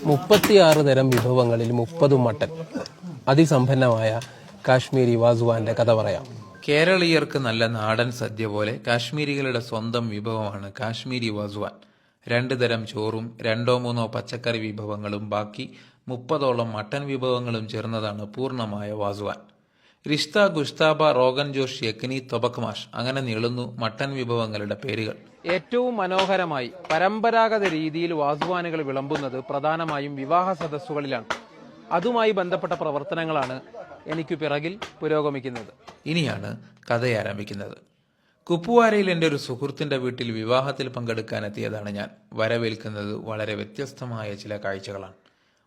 36 തരം വിഭവങ്ങളിൽ 30 മട്ടൻ. അതിസമ്പന്നമായ കാശ്മീരി വാസുവാന്റെ കഥ പറയാം. കേരളീയർക്ക് നല്ല നാടൻ സദ്യ പോലെ കാശ്മീരികളുടെ സ്വന്തം വിഭവമാണ് കാശ്മീരി വാസുവാൻ. 2 തരം ചോറും 2-3 പച്ചക്കറി വിഭവങ്ങളും ബാക്കി 30ഓളം മട്ടൻ വിഭവങ്ങളും ചേർന്നതാണ് പൂർണ്ണമായ വാസുവാൻ. റിഷ്ത, ഗുഷ്താബ, റോഗൻ ജോഷ്, യക്നി, തൊബക്മാഷ് അങ്ങനെ നീളുന്നു മട്ടൻ വിഭവങ്ങളുടെ പേരുകൾ. ഏറ്റവും മനോഹരമായി പരമ്പരാഗത രീതിയിൽ വാസുവാനുകൾ വിളമ്പുന്നത് പ്രധാനമായും വിവാഹ സദസ്സുകളിലാണ്. അതുമായി ബന്ധപ്പെട്ട പ്രവർത്തനങ്ങളാണ് എനിക്ക് പിറകിൽ പുരോഗമിക്കുന്നത്. ഇനിയാണ് കഥ ആരംഭിക്കുന്നത്. കുപ്വാരയിൽ എൻ്റെ ഒരു സുഹൃത്തിന്റെ വീട്ടിൽ വിവാഹത്തിൽ പങ്കെടുക്കാനെത്തിയതാണ് ഞാൻ. വരവേൽക്കുന്നത് വളരെ വ്യത്യസ്തമായ ചില കാഴ്ചകളാണ്.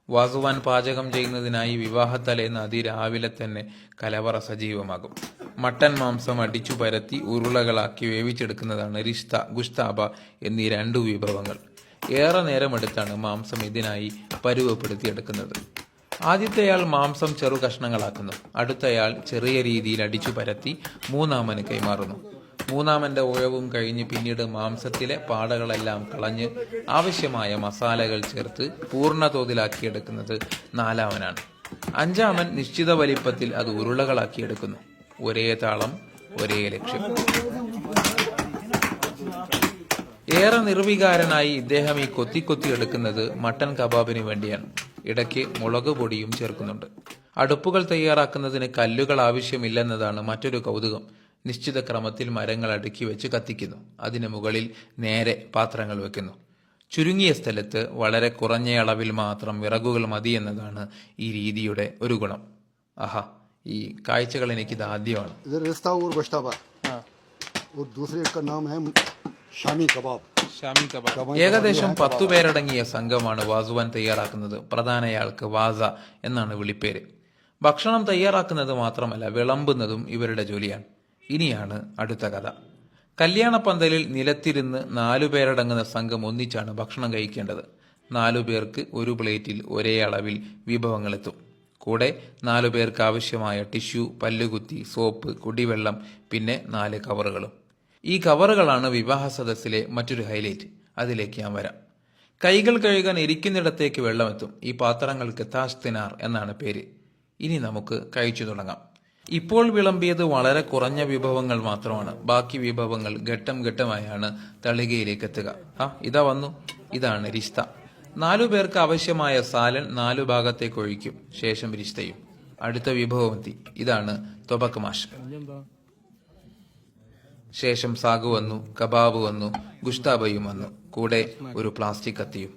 വാസുവാൻ പാചകം ചെയ്യുന്നതിനായി വിവാഹത്തലേന്ന് അതിരാവിലെ തന്നെ കലവറ സജീവമാകും. മട്ടൻ മാംസം അടിച്ചു പരത്തി ഉരുളകളാക്കി വേവിച്ചെടുക്കുന്നതാണ് റിഷ്ത, ഗുഷ്താബ എന്നീ 2 വിഭവങ്ങൾ. ഏറെ നേരമെടുത്താണ് മാംസം ഇതിനായി പരുവപ്പെടുത്തിയെടുക്കുന്നത്. ആദ്യത്തെയാൾ മാംസം ചെറു കഷ്ണങ്ങളാക്കുന്നു. അടുത്തയാൾ ചെറിയ രീതിയിൽ അടിച്ചു പരത്തി മൂന്നാമന് കൈമാറുന്നു. മൂന്നാമന്റെ ഉഴവും കഴിഞ്ഞ് പിന്നീട് മാംസത്തിലെ പാടകളെല്ലാം കളഞ്ഞ് ആവശ്യമായ മസാലകൾ ചേർത്ത് പൂർണ്ണ തോതിലാക്കിയെടുക്കുന്നത് 4-മനാണ്. 5-മൻ നിശ്ചിത വലിപ്പത്തിൽ അത് ഉരുളകളാക്കിയെടുക്കുന്നു. ഒരേ താളം, ഒരേ ലക്ഷ്യം. ഏറെ നിർവികാരനായി ഇദ്ദേഹം ഈ കൊത്തി എടുക്കുന്നത് മട്ടൻ കബാബിന് വേണ്ടിയാണ്. ഇടയ്ക്ക് മുളക് പൊടിയും ചേർക്കുന്നുണ്ട്. അടുപ്പുകൾ തയ്യാറാക്കുന്നതിന് കല്ലുകൾ ആവശ്യമില്ലെന്നതാണ് മറ്റൊരു കൗതുകം. നിശ്ചിത ക്രമത്തിൽ മരങ്ങൾ അടുക്കി വെച്ച് കത്തിക്കുന്നു. അതിനു മുകളിൽ നേരെ പാത്രങ്ങൾ വെക്കുന്നു. ചുരുങ്ങിയ സ്ഥലത്ത് വളരെ കുറഞ്ഞ അളവിൽ മാത്രം വിറകുകൾ മതി എന്നതാണ് ഈ രീതിയുടെ ഒരു ഗുണം. ആഹാ, ഈ കാഴ്ചകൾ എനിക്കിത് ആദ്യമാണ്. ഏകദേശം 10 പേരടങ്ങിയ സംഘമാണ് വാസുവാൻ തയ്യാറാക്കുന്നത്. പ്രധാനയാൾക്ക് വാസ എന്നാണ് വിളിപ്പേര്. ഭക്ഷണം തയ്യാറാക്കുന്നത് മാത്രമല്ല, വിളമ്പുന്നതും ഇവരുടെ ജോലിയാണ്. ഇനിയാണ് അടുത്ത കഥ. കല്യാണ പന്തലിൽ നിലത്തിരുന്ന് 4 പേരടങ്ങുന്ന സംഘം ഒന്നിച്ചാണ് ഭക്ഷണം കഴിക്കേണ്ടത്. 4 പേർക്ക് ഒരു പ്ലേറ്റിൽ ഒരേ അളവിൽ വിഭവങ്ങൾ എത്തും. കൂടെ 4 പേർക്ക് ആവശ്യമായ ടിഷ്യൂ, പല്ലുകുത്തി, സോപ്പ്, കുടിവെള്ളം, പിന്നെ 4 കവറുകളും. ഈ കവറുകളാണ് വിവാഹ സദസ്സിലെ മറ്റൊരു ഹൈലൈറ്റ്. അതിലേക്ക് ഞാൻ വരാം. കൈകൾ കഴുകാൻ ഇരിക്കുന്നിടത്തേക്ക് വെള്ളമെത്തും. ഈ പാത്രങ്ങൾക്ക് താഷ്തിനാർ എന്നാണ് പേര്. ഇനി നമുക്ക് കഴിച്ചു തുടങ്ങാം. ഇപ്പോൾ വിളമ്പിയത് വളരെ കുറഞ്ഞ വിഭവങ്ങൾ മാത്രമാണ്. ബാക്കി വിഭവങ്ങൾ ഘട്ടം ഘട്ടമായാണ് തളികയിലേക്ക് എത്തുക. ഇതാ വന്നു. ഇതാണ് റിഷ്ത. 4 പേർക്ക് ആവശ്യമായ സാലൻ 4 ഭാഗത്തേക്ക് ഒഴിക്കും. ശേഷം റിഷ്തയും. അടുത്ത വിഭവമെത്തി. ഇതാണ് തൊബക്മാഷ്. ശേഷം സാഗു വന്നു, കബാബ് വന്നു, ഗുഷ്താബയും വന്നു. കൂടെ ഒരു പ്ലാസ്റ്റിക് കത്തിയും.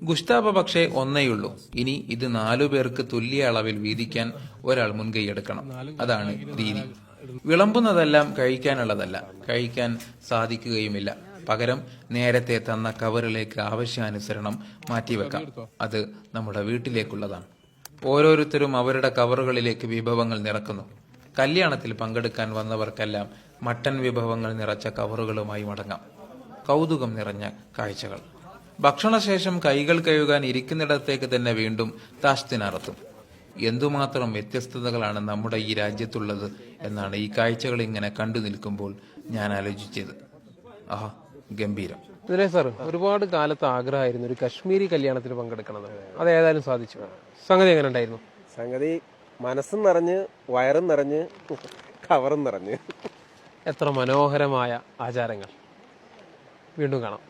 ഗുഷ്താബ പക്ഷേ ഒന്നേയുള്ളൂ. ഇനി ഇത് 4 പേർക്ക് തുല്യ അളവിൽ വീതിക്കാൻ ഒരാൾ മുൻകൈയെടുക്കണം. അതാണ് രീതി. വിളമ്പുന്നതെല്ലാം കഴിക്കാനുള്ളതല്ല, കഴിക്കാൻ സാധിക്കുകയുമില്ല. പകരം നേരത്തെ തന്ന കവറിലേക്ക് ആവശ്യാനുസരണം മാറ്റിവെക്കാം. അത് നമ്മുടെ വീട്ടിലേക്കുള്ളതാണ്. ഓരോരുത്തരും അവരുടെ കവറുകളിലേക്ക് വിഭവങ്ങൾ നിറക്കുന്നു. കല്യാണത്തിൽ പങ്കെടുക്കാൻ വന്നവർക്കെല്ലാം മട്ടൻ വിഭവങ്ങൾ നിറച്ച കവറുകളുമായി മടങ്ങാം. കൗതുകം നിറഞ്ഞ കാഴ്ചകൾ. ഭക്ഷണശേഷം കൈകൾ കഴുകാൻ ഇരിക്കുന്നിടത്തേക്ക് തന്നെ വീണ്ടും താഷ്തിനാറത്തും. എന്തുമാത്രം വ്യത്യസ്തതകളാണ് നമ്മുടെ ഈ രാജ്യത്തുള്ളത് എന്നാണ് ഈ കാഴ്ചകൾ ഇങ്ങനെ കണ്ടു നിൽക്കുമ്പോൾ ഞാൻ ആലോചിച്ചത്. ആഹാ, ഗംഭീരം. ഇതിലെ സാർ, ഒരുപാട് കാലത്ത് ആഗ്രഹമായിരുന്നു ഒരു കശ്മീരി കല്യാണത്തിന് പങ്കെടുക്കണത്. അത് ഏതായാലും സാധിച്ചു. സംഗതി എങ്ങനെ ഉണ്ടായിരുന്നു? സംഗതി മനസ്സും നിറഞ്ഞ്, വയറും നിറഞ്ഞ്, കവറും നിറഞ്ഞ്. എത്ര മനോഹരമായ ആചാരങ്ങൾ. വീണ്ടും കാണാം.